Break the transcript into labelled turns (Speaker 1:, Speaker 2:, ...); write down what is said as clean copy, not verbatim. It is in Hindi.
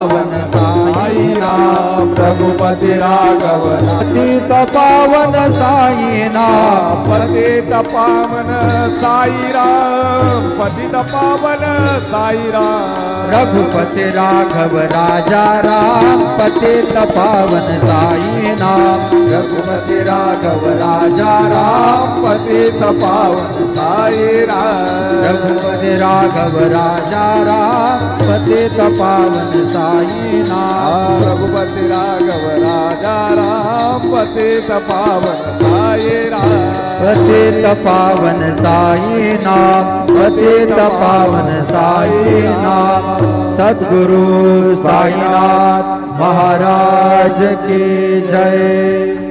Speaker 1: पावन साई नाम रघुपति राघव
Speaker 2: पतित पावन साई नाम
Speaker 1: पतित पावन साई राम पतित पावन साई राम
Speaker 2: रघुपति राघव राजा राम पतित पावन साई नाम
Speaker 1: रघुपति राघव राजा राम पतित पावन साई राम
Speaker 2: रघुपति राघव राजा राम पतित पावन साई नाम
Speaker 1: रघुपति राघव राजा राम पतित पावन साई राम
Speaker 2: पतित पावन साई नाम पतित पावन साई नाम सद्गुरु साईनाथ महाराज की जय।